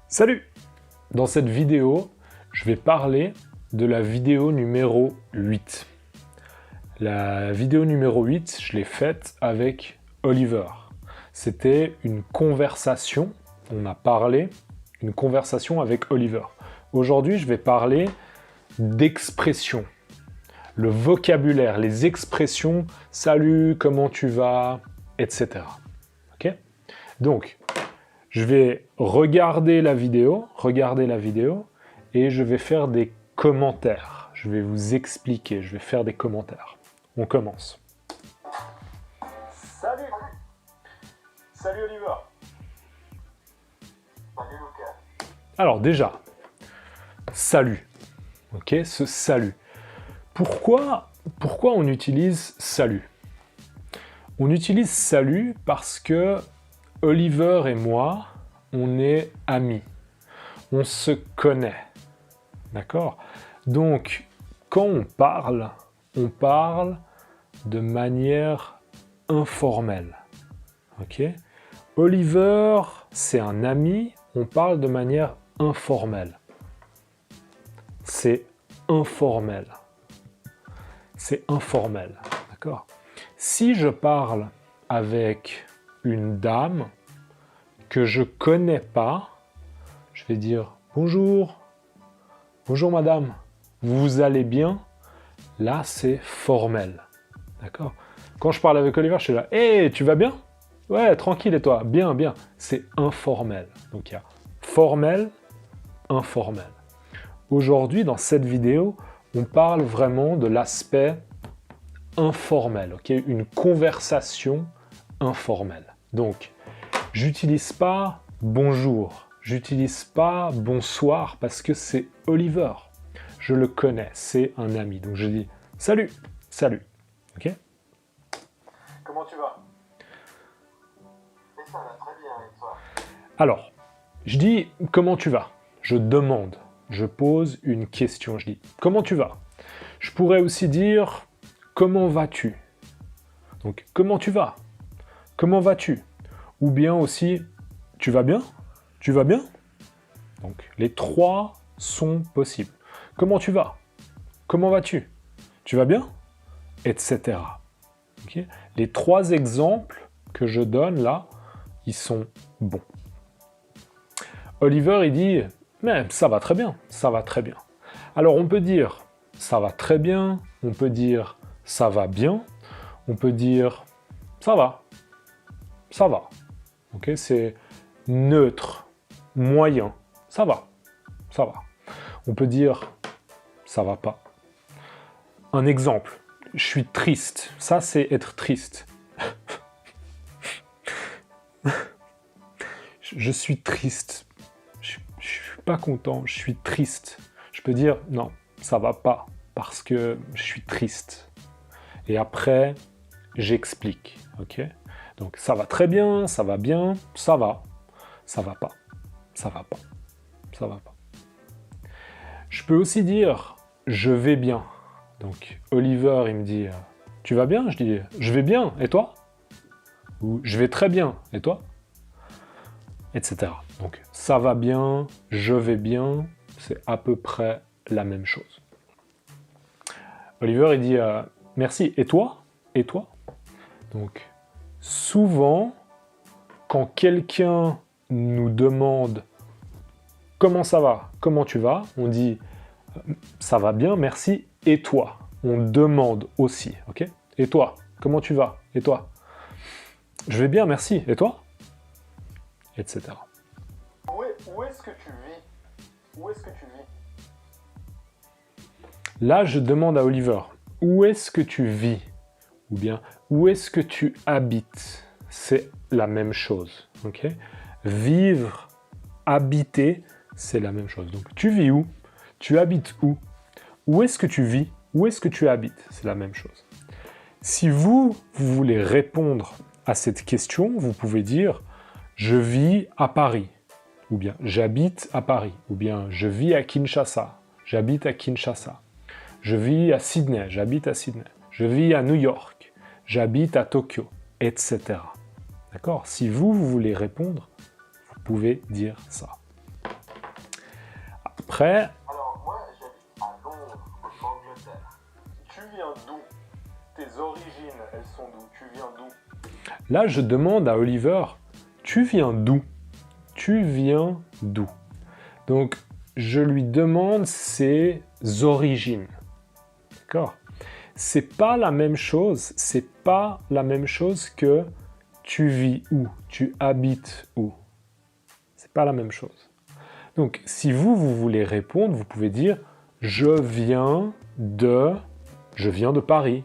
Salut! Dans cette vidéo, je vais parler de la vidéo numéro 8. La vidéo numéro 8, je l'ai faite avec Oliver. C'était une conversation, on a parlé, une conversation avec Oliver. Aujourd'hui, je vais parler d'expressions. Le vocabulaire, les expressions, salut, comment tu vas, etc. Ok? Donc, je vais regarder la vidéo et je vais faire des commentaires. Je vais vous expliquer, je vais faire des commentaires. On commence. Salut! Salut Oliver! Salut Lucas! Alors déjà, salut. Ok, ce salut. Pourquoi on utilise salut? On utilise salut parce que Oliver et moi, on est amis. On se connaît. D'accord? Donc, quand on parle de manière informelle. Ok? Oliver, c'est un ami, on parle de manière informelle. C'est informel. C'est informel. D'accord? Si je parle avec une dame que je connais pas, je vais dire bonjour, bonjour madame, vous allez bien? Là, c'est formel. D'accord? Quand je parle avec Oliver, je suis là, hey, tu vas bien? Ouais, tranquille, et toi? Bien, bien. C'est informel. Donc, il y a formel, informel. Aujourd'hui, dans cette vidéo, on parle vraiment de l'aspect informel, ok? Une conversation informelle. Donc, j'utilise pas bonjour, j'utilise pas bonsoir parce que c'est Oliver. Je le connais, c'est un ami. Donc je dis salut, salut. Ok? Comment tu vas? Et ça va très bien, et toi? Alors, je dis comment tu vas? Je demande, je pose une question. Je dis comment tu vas? Je pourrais aussi dire comment vas-tu? Donc comment tu vas? Comment vas-tu? Ou bien aussi tu vas bien? Tu vas bien? Donc les trois sont possibles. Comment tu vas? Comment vas-tu? Tu vas bien? Etc. Okay? Les trois exemples que je donne là, ils sont bons. Oliver, il dit, mais ça va très bien, ça va très bien. Alors on peut dire, ça va très bien, on peut dire, ça va bien, on peut dire, ça va, ça va. Okay? C'est neutre, moyen, ça va, ça va. On peut dire, ça va pas. Un exemple, je suis triste. Ça, c'est être triste. Je suis triste. Je suis pas content, je suis triste. Je peux dire, non, ça va pas, parce que je suis triste. Et après, j'explique, ok? Donc, ça va très bien, ça va bien, ça va pas, ça va pas, ça va pas. Je peux aussi dire, je vais bien. Donc, Oliver, il me dit, tu vas bien? Je dis, je vais bien, et toi? Ou, je vais très bien, et toi? Etc. Donc, ça va bien, je vais bien, c'est à peu près la même chose. Oliver, il dit, merci, et toi? Et toi? Donc, souvent, quand quelqu'un nous demande comment ça va, comment tu vas, on dit ça va bien, merci, et toi? On demande aussi, ok? Et toi? Comment tu vas? Et toi? Je vais bien, merci, et toi? Etc. Où est-ce que tu vis? Où est-ce que tu vis? Là, je demande à Oliver, où est-ce que tu vis? Ou bien, où est-ce que tu habites? C'est la même chose, ok? Vivre, habiter, c'est la même chose. Donc, tu vis où? Tu habites où? Où est-ce que tu vis? Où est-ce que tu habites? C'est la même chose. Si vous voulez répondre à cette question, vous pouvez dire « Je vis à Paris » ou bien j'habite à Paris, ou bien je vis à Kinshasa, j'habite à Kinshasa. Je vis à Sydney, j'habite à Sydney. Je vis à New York, j'habite à Tokyo, etc. D'accord? Si vous voulez répondre, vous pouvez dire ça. Après, Alors, moi, j'habite à Londres, en Angleterre. Tu viens d'où? Tes origines, elles sont d'où? Tu viens d'où? là, je demande à Oliver, tu viens d'où? Tu viens d'où? Donc, je lui demande ses origines. D'accord? C'est pas la même chose, c'est pas la même chose que tu vis où? Tu habites où? C'est pas la même chose. Donc, si vous voulez répondre, vous pouvez dire je viens de Paris,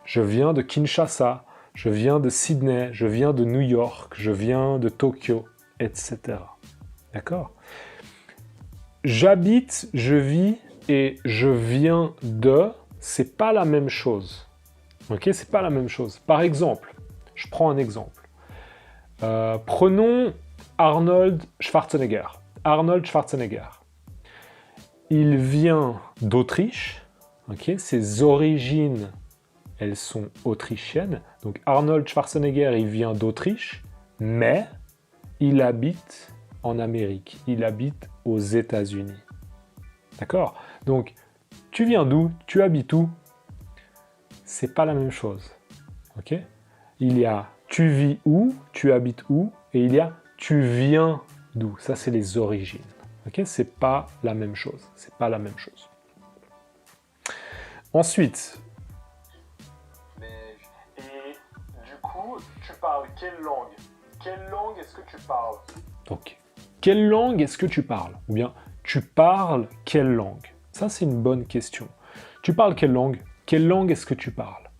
je viens de Kinshasa, je viens de Sydney, je viens de New York, je viens de Tokyo, etc. D'accord? J'habite, je vis et je viens de, c'est pas la même chose. Ok? C'est pas la même chose. Par exemple, je prends un exemple. Prenons Arnold Schwarzenegger. Arnold Schwarzenegger. Il vient d'Autriche. Ok? Ses origines, elles sont autrichiennes. Donc Arnold Schwarzenegger, il vient d'Autriche, mais il habite en Amérique. Il habite aux États-Unis. D'accord? Donc, tu viens d'où? Tu habites où? C'est pas la même chose. Ok? Il y a tu vis où, tu habites où, et il y a tu viens d'où. Ça, c'est les origines. Ok? C'est pas la même chose. C'est pas la même chose. Ensuite, Et du coup, tu parles quelle langue? Quelle langue est-ce que tu parles? donc, quelle langue est-ce que tu parles? Ou bien, tu parles quelle langue? Ça, c'est une bonne question. Tu parles quelle langue? Quelle langue est-ce que tu parles?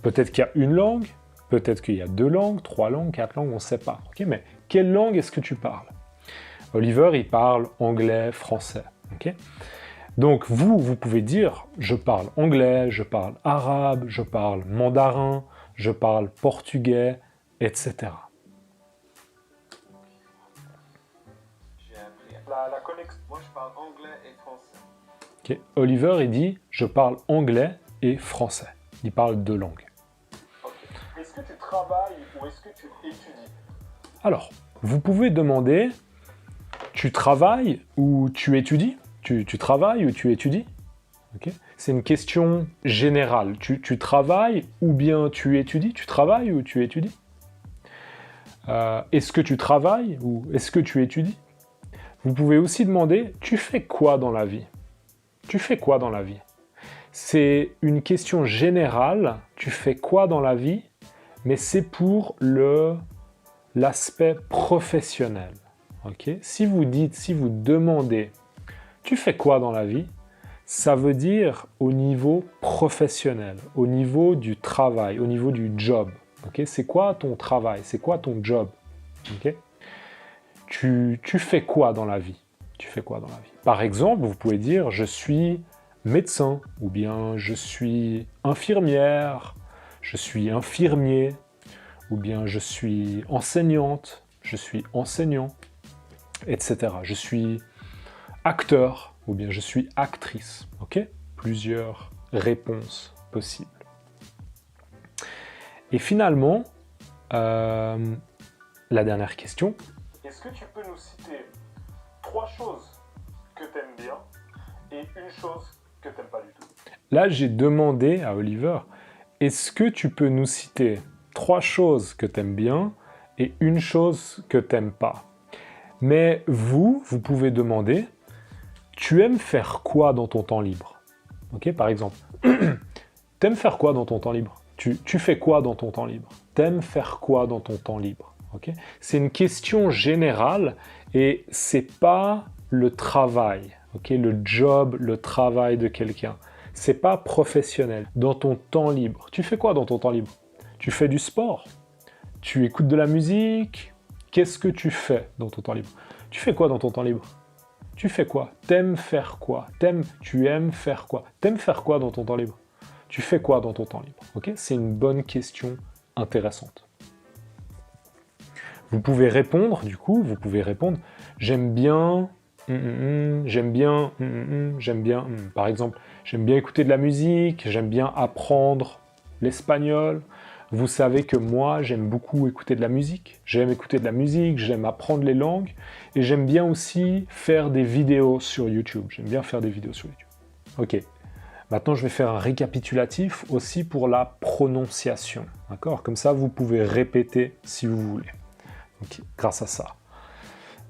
Peut-être qu'il y a une langue, peut-être qu'il y a 2 langues, 3 langues, 4 langues, on ne sait pas. Okay? Mais quelle langue est-ce que tu parles? Oliver, il parle anglais, français. Okay? Donc, vous pouvez dire, je parle anglais, je parle arabe, je parle mandarin, je parle portugais, etc. J'ai appris. La connexion. Moi, je parle anglais et français. Okay? Oliver, il dit, je parle anglais et français. Il parle 2 langues. Ok. Est-ce que tu travailles ou est-ce que tu étudies? Alors, vous pouvez demander, tu travailles ou tu étudies? Tu travailles ou tu étudies? Okay? C'est une question générale. Tu travailles ou bien tu étudies? Tu travailles ou tu étudies? Est-ce que tu travailles ou est-ce que tu étudies? Vous pouvez aussi demander, tu fais quoi dans la vie? Tu fais quoi dans la vie? C'est une question générale, tu fais quoi dans la vie? Mais c'est pour l'aspect professionnel. Okay? Si vous demandez, tu fais quoi dans la vie? Ça veut dire au niveau professionnel, au niveau du travail, au niveau du job. Okay? C'est quoi ton travail? C'est quoi ton job? Okay? Tu fais quoi dans la vie? Tu fais quoi dans la vie? Par exemple, vous pouvez dire, je suis médecin, ou bien je suis infirmière, je suis infirmier, ou bien je suis enseignante, je suis enseignant, etc. Je suis acteur, ou bien je suis actrice. Ok? Plusieurs réponses possibles. Et finalement, la dernière question. Est-ce que tu peux nous citer 3 choses que tu aimes bien et une chose que tu n'aimes pas du tout? Là, j'ai demandé à Oliver, est-ce que tu peux nous citer 3 choses que tu aimes bien et une chose que tu n'aimes pas? Mais vous pouvez demander, tu aimes faire quoi dans ton temps libre? Ok, par exemple, t'aimes faire quoi dans ton temps libre? Tu fais quoi dans ton temps libre? T'aimes faire quoi dans ton temps libre? Okay? C'est une question générale et c'est pas le travail, okay? Le job, le travail de quelqu'un. C'est pas professionnel. Dans ton temps libre, tu fais quoi dans ton temps libre? Tu fais du sport? Tu écoutes de la musique? Qu'est-ce que tu fais dans ton temps libre? Tu fais quoi dans ton temps libre? Tu fais quoi? T'aimes faire quoi? Tu aimes faire quoi? T'aimes faire quoi dans ton temps libre? Tu fais quoi dans ton temps libre? Okay? C'est une bonne question intéressante. Vous pouvez répondre, du coup, J'aime bien, j'aime bien, j'aime bien, par exemple, j'aime bien écouter de la musique, j'aime bien apprendre l'espagnol. Vous savez que moi, j'aime beaucoup écouter de la musique. J'aime écouter de la musique, j'aime apprendre les langues. Et j'aime bien aussi faire des vidéos sur YouTube. J'aime bien faire des vidéos sur YouTube. Ok. Maintenant, je vais faire un récapitulatif aussi pour la prononciation. D'accord? Comme ça, vous pouvez répéter si vous voulez. Donc, grâce à ça.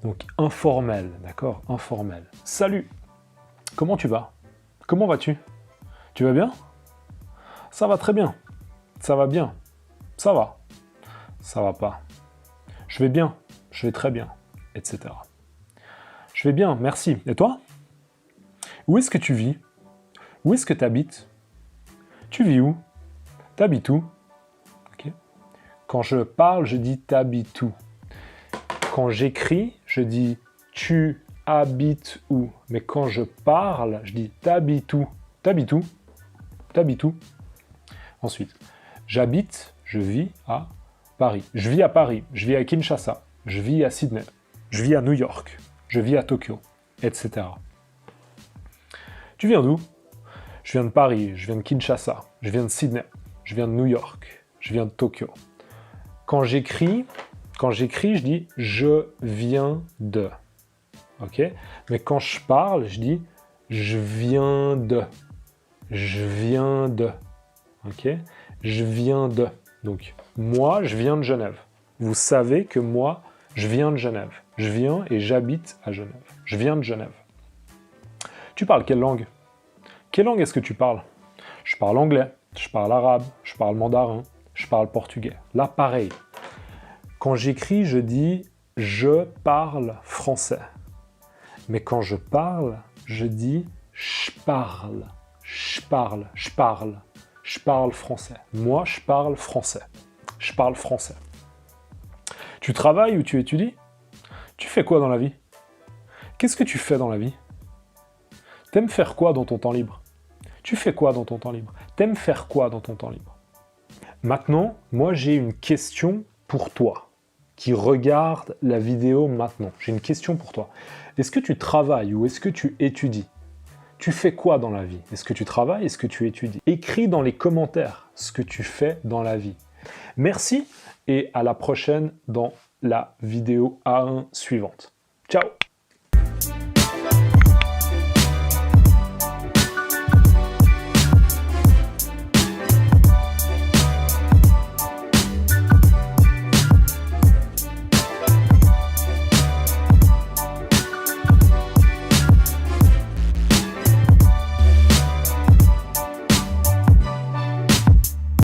Donc, informel. D'accord? Informel. Salut! Comment tu vas? Comment vas-tu? Tu vas bien? Ça va très bien. Ça va bien. Ça va. Ça va pas. Je vais bien. Je vais très bien. Etc. Je vais bien, merci. Et toi? Où est-ce que tu vis? Où est-ce que tu habites? Tu vis où? T'habites où? Okay. Quand je parle, je dis t'habites où? Quand j'écris, je dis tu habites où? Mais quand je parle, je dis t'habites où? T'habites où? T'habites où? Ensuite, j'habite, je vis à Paris. Je vis à Paris, je vis à Kinshasa, je vis à Sydney, je vis à New York, je vis à Tokyo, etc. Tu viens d'où? Je viens de Paris, je viens de Kinshasa, je viens de Sydney, je viens de New York, je viens de Tokyo. Quand j'écris, je dis je viens de. Ok? Mais quand je parle, je dis je viens de. Je viens de. Ok? Je viens de. Donc, moi, je viens de Genève. Vous savez que moi, je viens de Genève. Je viens et j'habite à Genève. Je viens de Genève. Tu parles quelle langue? Quelle langue est-ce que tu parles? Je parle anglais, je parle arabe, je parle mandarin, je parle portugais. Là, pareil. Quand j'écris, je dis « je parle français ». Mais quand je parle, je dis « je parle ». Je parle, je parle, je parle français. Moi, je parle français. Je parle français. Tu travailles ou tu étudies? Tu fais quoi dans la vie? Qu'est-ce que tu fais dans la vie? T'aimes faire quoi dans ton temps libre? Tu fais quoi dans ton temps libre? T'aimes faire quoi dans ton temps libre? Maintenant, moi j'ai une question pour toi qui regarde la vidéo maintenant. J'ai une question pour toi. Est-ce que tu travailles ou est-ce que tu étudies? Tu fais quoi dans la vie? Est-ce que tu travailles? Est-ce que tu étudies? Écris dans les commentaires ce que tu fais dans la vie. Merci et à la prochaine dans la vidéo A1 suivante. Ciao!